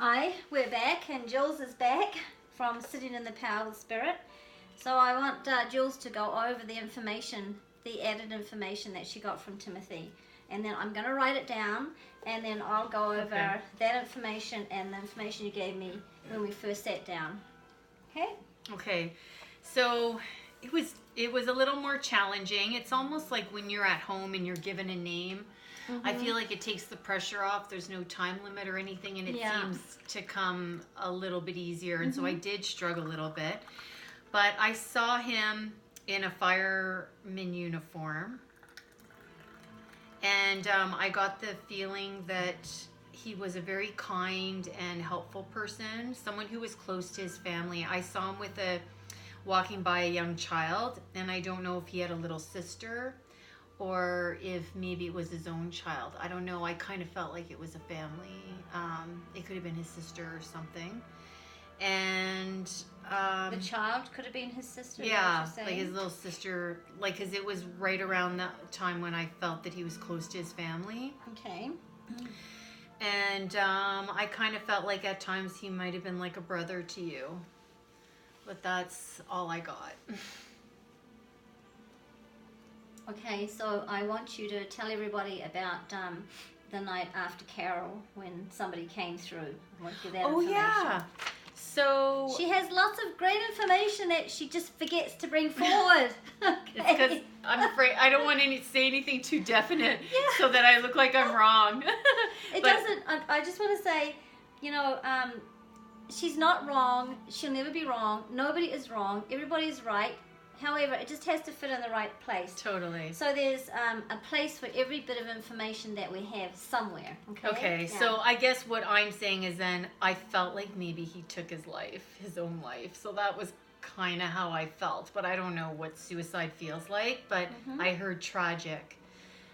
Hi, we're back, and Jules is back from sitting in the power of the Spirit. So I want Jules to go over the information, the added information that she got from Timothy. And then I'm going to write it down, and then I'll go over that information and the information you gave me when we first sat down. Okay? Okay. So it was a little more challenging. It's almost like when you're at home and you're given a name. I feel like it takes the pressure off. There's no time limit or anything, and it seems to come a little bit easier. And so I did struggle a little bit. But I saw him in a fireman uniform. And I got the feeling that he was a very kind and helpful person, someone who was close to his family. I saw him walking by a young child, and I don't know if he had a little sister or if maybe it was his own child. I don't know. I kind of felt like it was a family. It could have been his sister or something. And the child could have been his sister. Yeah, like his little sister, like, because it was right around that time when I felt that he was close to his family. Okay. And I kind of felt like at times he might have been like a brother to you. But that's all I got. Okay, so I want you to tell everybody about the night after Carol when somebody came through. I want to give that information. Yeah. So she has lots of great information that she just forgets to bring forward. Okay. It's because I'm afraid I don't want to say anything too definite so that I look like I'm wrong. I just want to say, she's not wrong. She'll never be wrong. Nobody is wrong. Everybody is right. However, it just has to fit in the right place. Totally. So there's a place for every bit of information that we have somewhere. Okay, so I guess what I'm saying is then I felt like maybe he took his own life. So that was kind of how I felt. But I don't know what suicide feels like. But I heard tragic.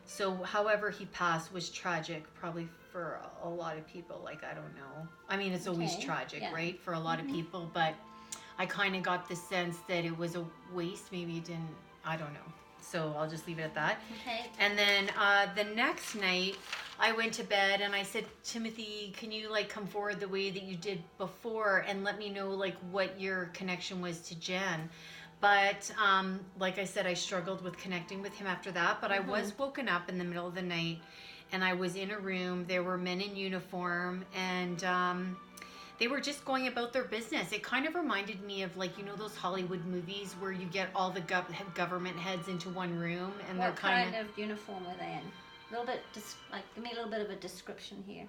So however he passed was tragic, probably for a lot of people. Like, I don't know. I mean, it's always tragic, right? For a lot of people. But I kind of got the sense that it was a waste. Maybe it didn't, I don't know. So I'll just leave it at that. Okay. And then the next night, I went to bed and I said, Timothy, can you like come forward the way that you did before and let me know like what your connection was to Jen? But like I said, I struggled with connecting with him after that. But I was woken up in the middle of the night and I was in a room. There were men in uniform and they were just going about their business. It kind of reminded me of like, those Hollywood movies where you get all the government heads into one room and what kind of uniform were they in? A little bit, give me a little bit of a description here.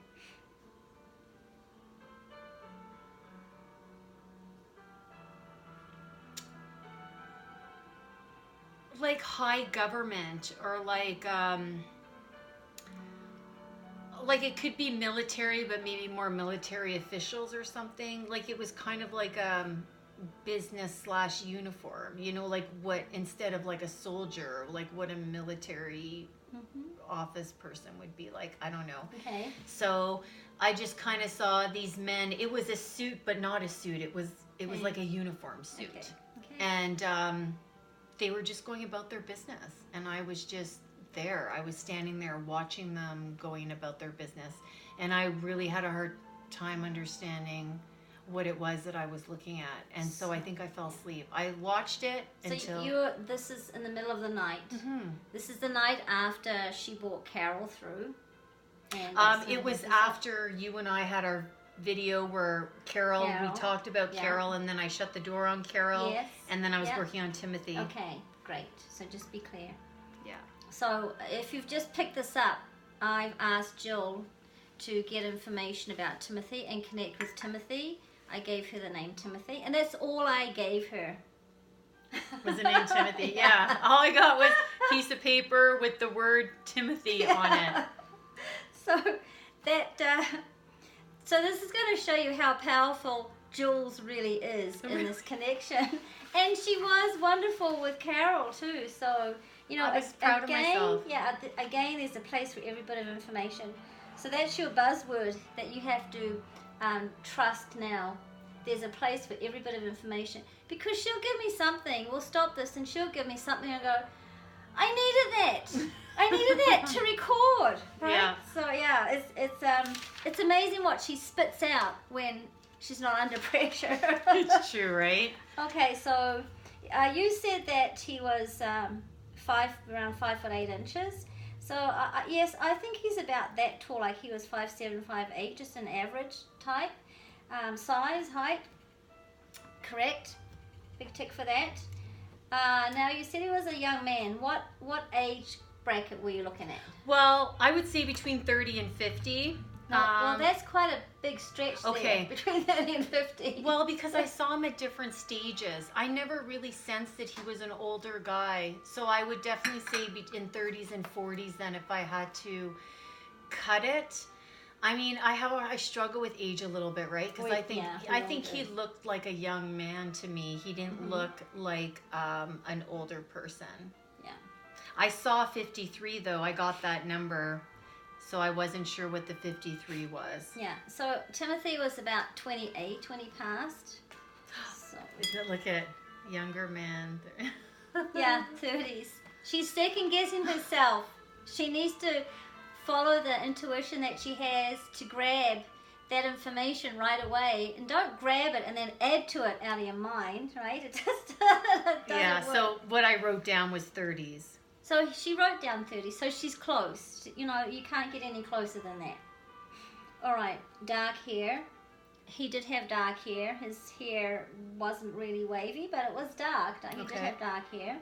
Like high government or like it could be military, but maybe more military officials or something. Like it was kind of like business/uniform, like what, instead of like a soldier, like what a military office person would be like. I don't know. Okay. So I just kind of saw these men. It was a suit, but not a suit. It was like a uniform suit. Okay. And they were just going about their business. And I was just there. I was standing there watching them going about their business. And I really had a hard time understanding what it was that I was looking at. And so I think I fell asleep. I watched it until... this is in the middle of the night. This is the night after she brought Carol through. And it was after you and I had our video where Carol. We talked about Carol, and then I shut the door on Carol. Yes. And then I was working on Timothy. Okay, great. So just be clear. Yeah. So if you've just picked this up, I've asked Jill to get information about Timothy and connect with Timothy. I gave her the name Timothy, and that's all I gave her. Was the name Timothy? Yeah. All I got was a piece of paper with the word Timothy on it. So so this is going to show you how powerful Jules really is in this connection. And she was wonderful with Carol too. So, I was proud of myself. Yeah, again, there's a place for every bit of information. So that's your buzzword that you have to trust now. There's a place for every bit of information. Because she'll give me something. We'll stop this and she'll give me something and go, I needed that. I needed that to record. Right? Yeah. So yeah, it's amazing what she spits out when she's not under pressure. It's true, right? Okay, so you said that he was around 5'8". So yes, I think he's about that tall. Like he was 5'7", 5'8", just an average type size, height. Correct. Big tick for that. Now you said he was a young man. What age bracket were you looking at? Well, I would say between 30 and 50. Well, that's quite a big stretch there, between 30 and 50. Well, because I saw him at different stages. I never really sensed that he was an older guy. So I would definitely say in 30s and 40s then if I had to cut it. I mean, I struggle with age a little bit, right? Because I think he looked like a young man to me. He didn't look like an older person. Yeah. I saw 53 though. I got that number. So I wasn't sure what the 53 was. Yeah. So Timothy was about 28, 20 past. So. Look at younger man. Yeah, 30s. She's second guessing herself. She needs to follow the intuition that she has to grab that information right away, and don't grab it and then add to it out of your mind, right? It just doesn't work. So what I wrote down was 30s. So she wrote down 30, so she's close. You know, you can't get any closer than that. All right, dark hair. He did have dark hair. His hair wasn't really wavy, but it was dark. He did have dark hair.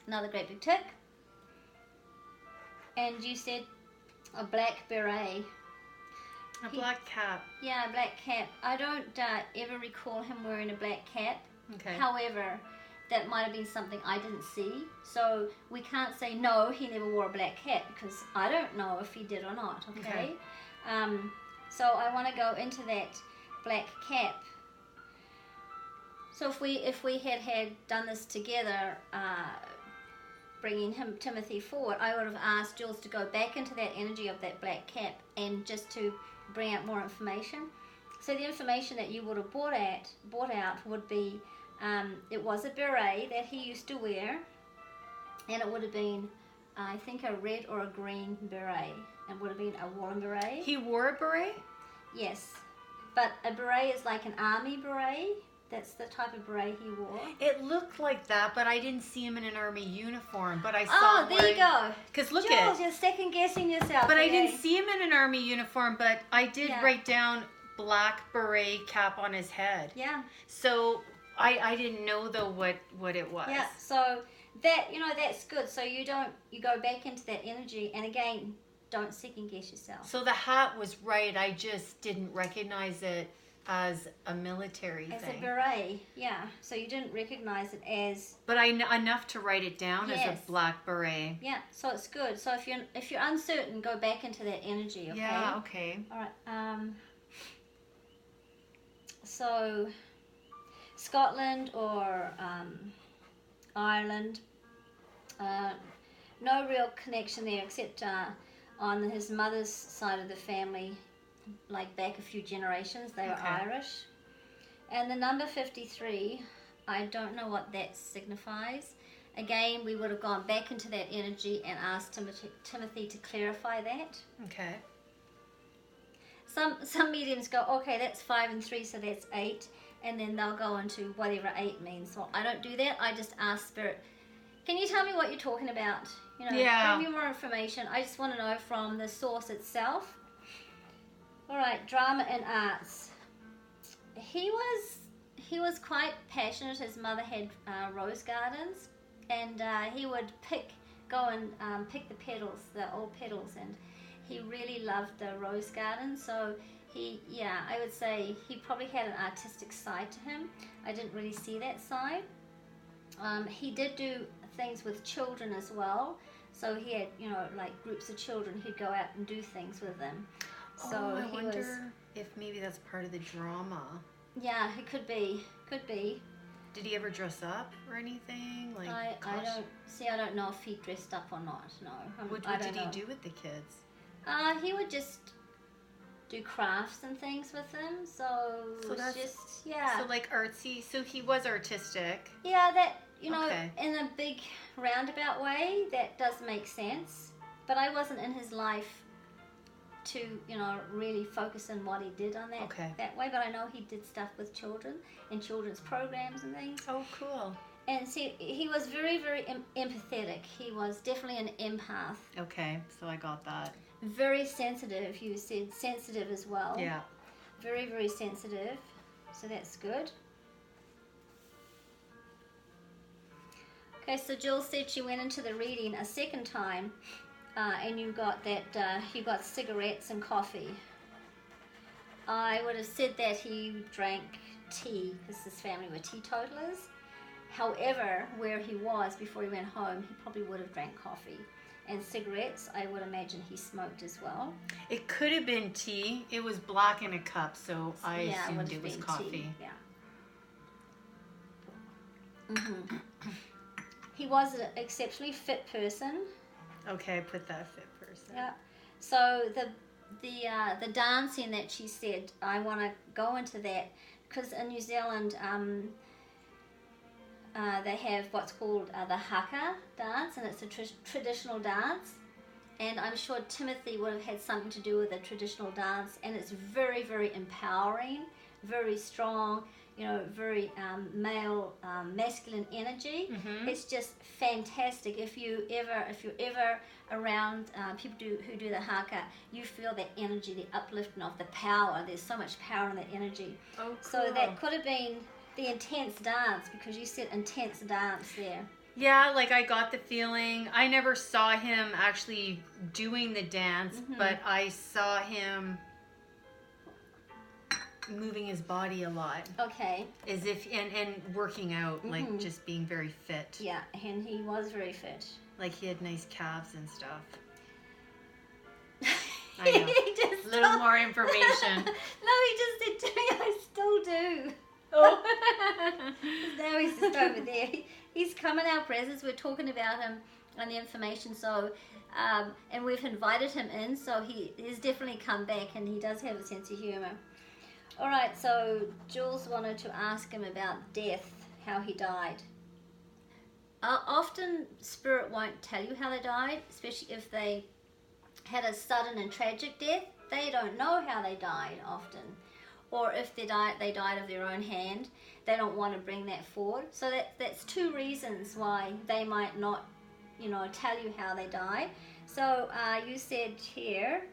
Another great big tick. And you said a black beret. A black cap. Yeah, a black cap. I don't ever recall him wearing a black cap. Okay. However, that might have been something I didn't see. So we can't say, no, he never wore a black cap, because I don't know if he did or not, okay? So I want to go into that black cap. So if we had done this together, bringing Timothy forward, I would have asked Jules to go back into that energy of that black cap and just to bring out more information. So the information that you would have brought out would be, it was a beret that he used to wear, and it would have been, I think, a red or a green beret. It would have been a woolen beret. He wore a beret? Yes, but a beret is like an army beret. That's the type of beret he wore. It looked like that, but I didn't see him in an army uniform. But I saw him there you go. Because look Jules, you're second guessing yourself. But I didn't see him in an army uniform, but I did write down black beret cap on his head. Yeah. So I didn't know though what it was. Yeah. So that, that's good. So you go back into that energy, and again, don't second guess yourself. So the hat was right. I just didn't recognize it as a military thing. As a beret, yeah. So you didn't recognize it as. But enough to write it down as a black beret. Yeah. So it's good. So if you're uncertain, go back into that energy. Okay. Yeah. Okay. All right. So Scotland or Ireland. No real connection there, except on his mother's side of the family, like back a few generations, they were Irish. And the number 53, I don't know what that signifies. Again, we would have gone back into that energy and asked Timothy to clarify that. Okay. Some mediums go, okay, that's 5 and 3, so that's 8. And then they'll go into whatever 8 means. So I don't do that. I just ask Spirit, can you tell me what you're talking about? Bring me more information. I just want to know from the source itself. All right, drama and arts. He was quite passionate. His mother had rose gardens, and he would pick the petals, the old petals, and he really loved the rose garden. So I would say he probably had an artistic side to him. I didn't really see that side. He did do things with children as well. So he had, like groups of children. He'd go out and do things with them. So I wonder if maybe that's part of the drama. Yeah, it could be. Could be. Did he ever dress up or anything? Like I don't know if he dressed up or not. No. What did he do with the kids? He would just do crafts and things with them. So that's just So like artsy. So he was artistic. Yeah, you know, in a big roundabout way, that does make sense. But I wasn't in his life to, you know, really focus on what he did on that way. But I know he did stuff with children and children's programs and things. Oh, cool. And see, he was very, very empathetic. He was definitely an empath. Okay, so I got that. Very sensitive. You said sensitive as well. Yeah. Very, very sensitive. So that's good. Okay, so Jules said she went into the reading a second time, and you got that you got cigarettes and coffee. I would have said that he drank tea because his family were teetotalers. However, where he was before he went home, he probably would have drank coffee. And cigarettes, I would imagine he smoked as well. It could have been tea. It was black in a cup, so I assumed it was coffee. Tea. Yeah. Mm-hmm. He was an exceptionally fit person. Okay, I put that fit person. Yeah. So the dancing that she said, I want to go into that because in New Zealand, they have what's called the haka dance, and it's a traditional dance. And I'm sure Timothy would have had something to do with the traditional dance, and it's very, very empowering, very strong, you know, very male, masculine energy. Mm-hmm. It's just fantastic. If you're ever around people who do the haka, you feel that energy, the uplifting of the power. There's so much power in that energy. Oh, cool. So that could have been the intense dance, because you said intense dance there. Yeah, like I got the feeling. I never saw him actually doing the dance, but I saw him moving his body a lot. Okay. As if, and working out, like just being very fit. Yeah, and he was very fit. Like he had nice calves and stuff. I know. Just a little more information. No, he just said to me, I still do. Oh. Now he's just over there. He's come in our presence. We're talking about him and the information. So, and we've invited him in. So he's definitely come back, and he does have a sense of humor. All right. So Jules wanted to ask him about death, how he died. Often Spirit won't tell you how they died, especially if they had a sudden and tragic death. They don't know how they died often. Or if they died of their own hand, they don't want to bring that forward. So that's two reasons why they might not, you know, tell you how they died. So you said here.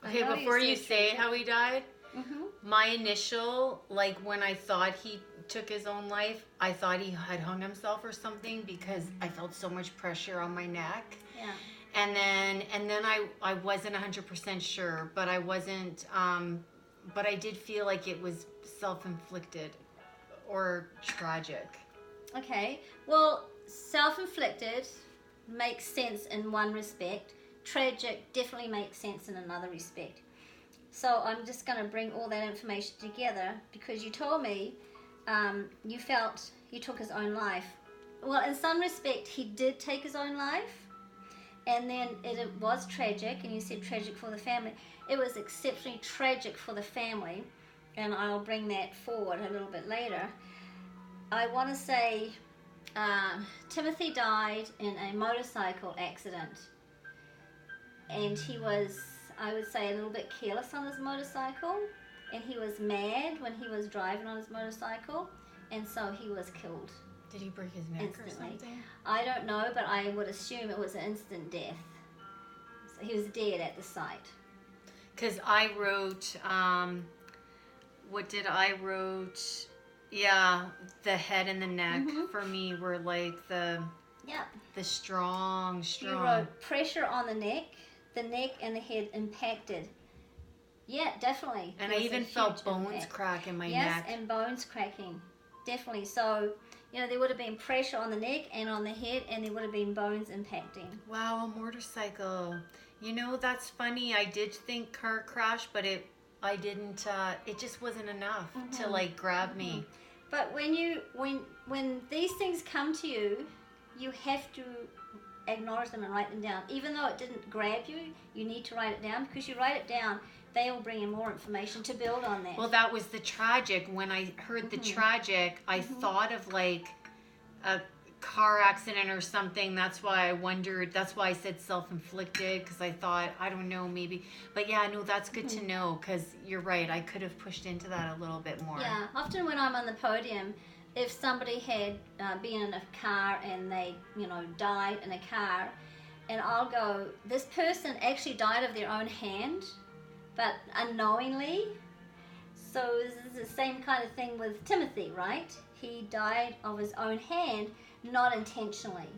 Okay, before you say how he died, Mm-hmm. my initial, like when I thought he took his own life, I thought he had hung himself or something because I felt so much pressure on my neck. Yeah. And then I wasn't 100% sure, but I wasn't, but I did feel like it was self-inflicted or tragic. Okay. Well, self-inflicted makes sense in one respect. Tragic definitely makes sense in another respect. So I'm just going to bring all that information together because you told me you felt he took his own life. Well, in some respect, he did take his own life. And then it was tragic, and you said tragic for the family. It was exceptionally tragic for the family, and I'll bring that forward a little bit later. I want to say Timothy died in a motorcycle accident, and he was, I would say, a little bit careless on his motorcycle, and he was mad when he was driving on his motorcycle, and so he was killed. Did he break his neck Instantly. or something? I don't know, but I would assume it was an instant death. So he was dead at the site. Because I wrote, what did I wrote? Yeah, the head and the neck for me were like the strong. You wrote pressure on the neck and the head impacted. Yeah, definitely. And I even felt bones crack in my neck. Yes, and bones cracking. Definitely. So, you know, there would have been pressure on the neck and on the head, and there would have been bones impacting. Wow, a motorcycle. You know, that's funny. I did think car crash, but it just wasn't enough to like grab me. But when these things come to you, you have to acknowledge them and write them down. Even though it didn't grab you, you need to write it down, because you write it down, they will bring in more information to build on that. Well, that was the tragic. When I heard the tragic, I thought of like a car accident or something. That's why I wondered. That's why I said self-inflicted, because I thought, I don't know, maybe. But yeah, no, that's good to know, because you're right. I could have pushed into that a little bit more. Yeah, often when I'm on the podium, if somebody had been in a car and they, died in a car, and I'll go, this person actually died of their own hand, but unknowingly. So this is the same kind of thing with Timothy, right? He died of his own hand, not intentionally.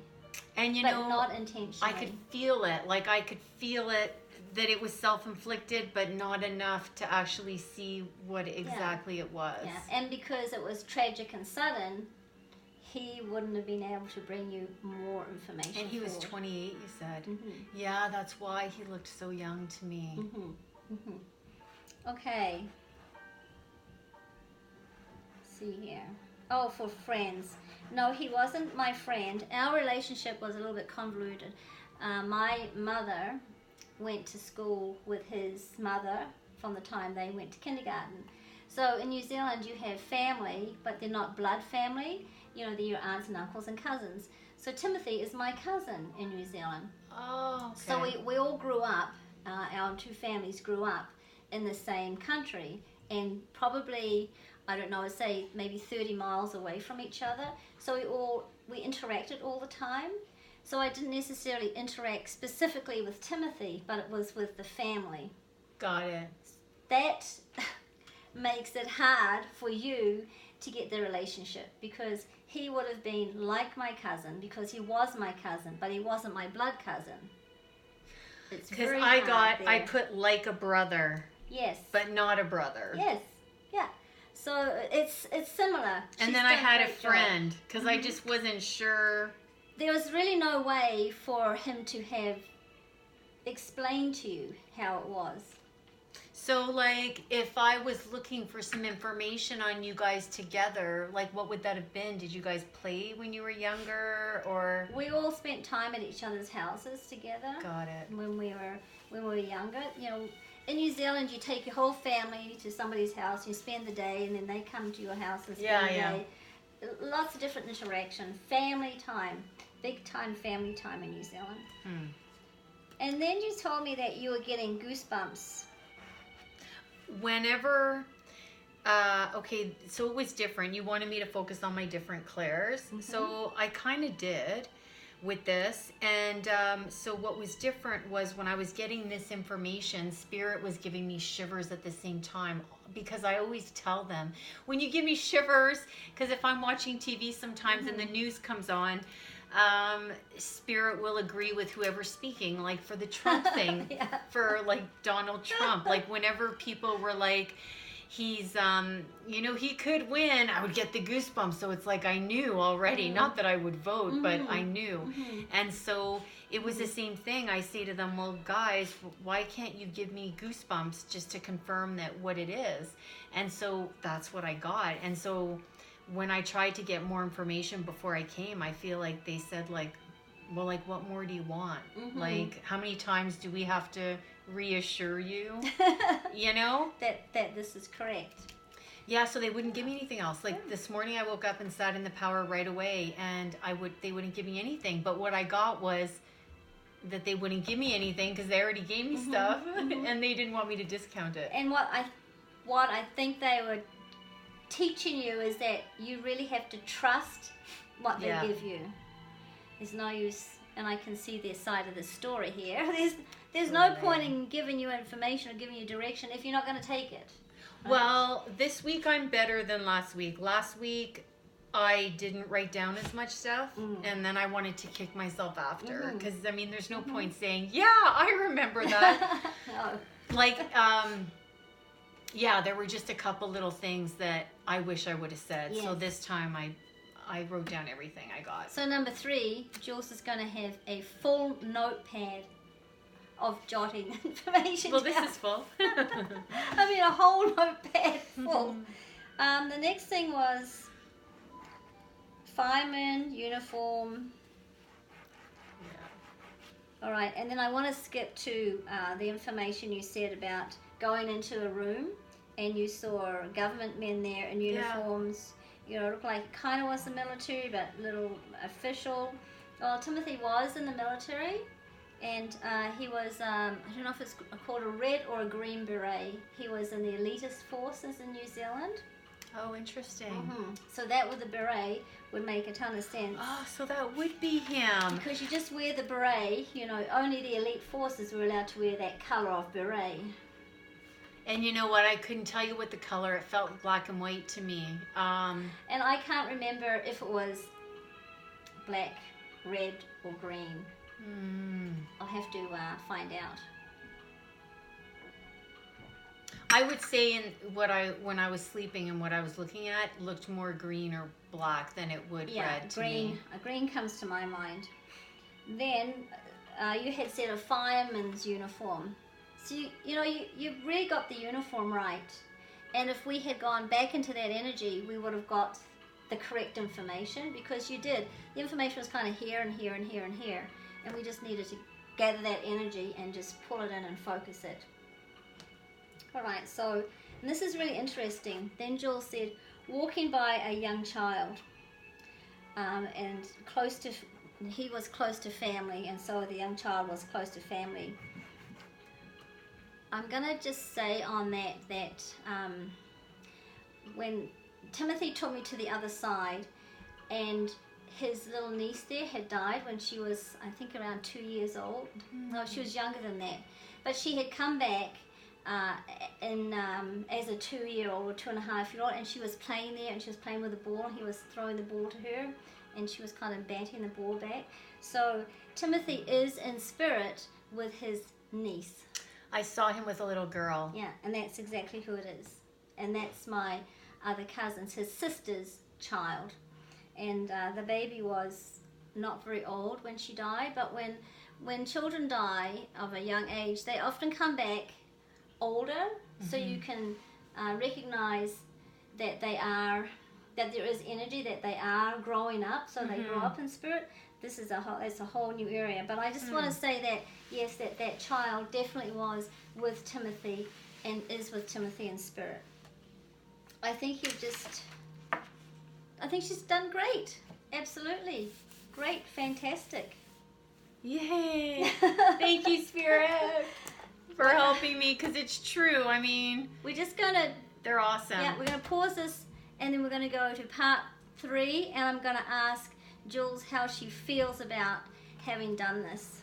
And not intentionally. I could feel it. Like I could feel it, that it was self-inflicted, but not enough to actually see what exactly it was. Yeah, and because it was tragic and sudden, he wouldn't have been able to bring you more information. And he was 28, you said. Yeah, that's why he looked so young to me. Okay. Let's see here. Oh, for friends. No, he wasn't my friend. Our relationship was a little bit convoluted. My mother went to school with his mother from the time they went to kindergarten. So in New Zealand you have family, but they're not blood family. They're your aunts and uncles and cousins. So Timothy is my cousin in New Zealand. Oh, okay. So we all grew up, our two families grew up in the same country, and probably, I don't know, say maybe 30 miles away from each other. So we interacted all the time. So I didn't necessarily interact specifically with Timothy, but it was with the family. Got it. That makes it hard for you to get the relationship, because he would have been like my cousin, because he was my cousin, but he wasn't my blood cousin. It's because very hard there. I put like a brother. Yes. But not a brother. Yes. Yeah. So it's similar. And then I had a friend, because I just wasn't sure. There was really no way for him to have explained to you how it was. So, like, if I was looking for some information on you guys together, like, what would that have been? Did you guys play when you were younger, or? We all spent time at each other's houses together. Got it. When we were younger, in New Zealand, you take your whole family to somebody's house, you spend the day, and then they come to your house and spend the day. Lots of different interaction, family time, big time family time in New Zealand. And then you told me that you were getting goosebumps. Whenever, okay, so it was different. You wanted me to focus on my different clairs. So I kind of did with this. And so what was different was when I was getting this information, Spirit was giving me shivers at the same time, because I always tell them, when you give me shivers, because if I'm watching TV sometimes and the news comes on, Spirit will agree with whoever's speaking, like for the Trump thing, for like Donald Trump, like whenever people were like, he's, he could win, I would get the goosebumps. So it's like I knew already, not that I would vote, but I knew. And so it was the same thing. I say to them, well, guys, why can't you give me goosebumps just to confirm that what it is? And so that's what I got. And so when I tried to get more information before I came, I feel like they said, like, well, like, what more do you want? Like, how many times do we have to reassure you, that this is correct? Yeah, so they wouldn't give me anything else. Like, this morning I woke up and sat in the power right away, and they wouldn't give me anything. But what I got was that they wouldn't give me anything because they already gave me stuff, and they didn't want me to discount it. And what I think they were teaching you is that you really have to trust what they give you. There's no use, and I can see their side of the story here. There's no point in giving you information or giving you direction if you're not going to take it. Right? Well, this week I'm better than last week. Last week I didn't write down as much stuff, and then I wanted to kick myself after, because there's no point saying, yeah, I remember that. Like, there were just a couple little things that I wish I would have said. Yes. So this time I wrote down everything I got. So number 3, Jules is going to have a full notepad of jotting information. Well, this is full. A whole notepad full. The next thing was fireman uniform. All right, and then I want to skip to the information you said about going into a room and you saw government men there in uniforms. You know, it looked like it kind of was the military, but a little official. Well, Timothy was in the military, and he was, I don't know if it's called a red or a green beret. He was in the elitist forces in New Zealand. Oh, interesting. Mm-hmm. So that with the beret would make a ton of sense. Oh, so that would be him. Because you just wear the beret, you know, only the elite forces were allowed to wear that color of beret. And you know what? I couldn't tell you what the color. It felt black and white to me. And I can't remember if it was black, red, or green. I'll have to find out. I would say when I was sleeping and what I was looking at looked more green or black than it would red to me. Green comes to my mind. Then you had said a fireman's uniform. So you really got the uniform right. And if we had gone back into that energy, we would have got the correct information, because you did. The information was kind of here and here and here and here. And we just needed to gather that energy and just pull it in and focus it. All right, so, and this is really interesting. Then Jules said, walking by a young child, and he was close to family, and so the young child was close to family. I'm going to just say on that when Timothy took me to the other side, and his little niece there had died when she was, I think, around 2 years old. No, she was younger than that. But she had come back as a 2-year-old or 2.5-year-old, and she was playing there, and she was playing with the ball. He was throwing the ball to her, and she was kind of batting the ball back. So Timothy is in spirit with his niece. I saw him with a little girl. Yeah, and that's exactly who it is. And that's my other cousin's, his sister's child. And the baby was not very old when she died, but when children die of a young age, they often come back older, so you can recognize that that there is energy, that they are growing up, so they grow up in spirit. This is it's a whole new area. But I just want to say that, yes, that child definitely was with Timothy and is with Timothy in spirit. I think she's done great. Absolutely. Great. Fantastic. Yay. Thank you, Spirit, for helping me, because it's true. I mean, we're just going to... They're awesome. Yeah, we're going to pause this, and then we're going to go to part 3, and I'm going to ask Jules how she feels about having done this.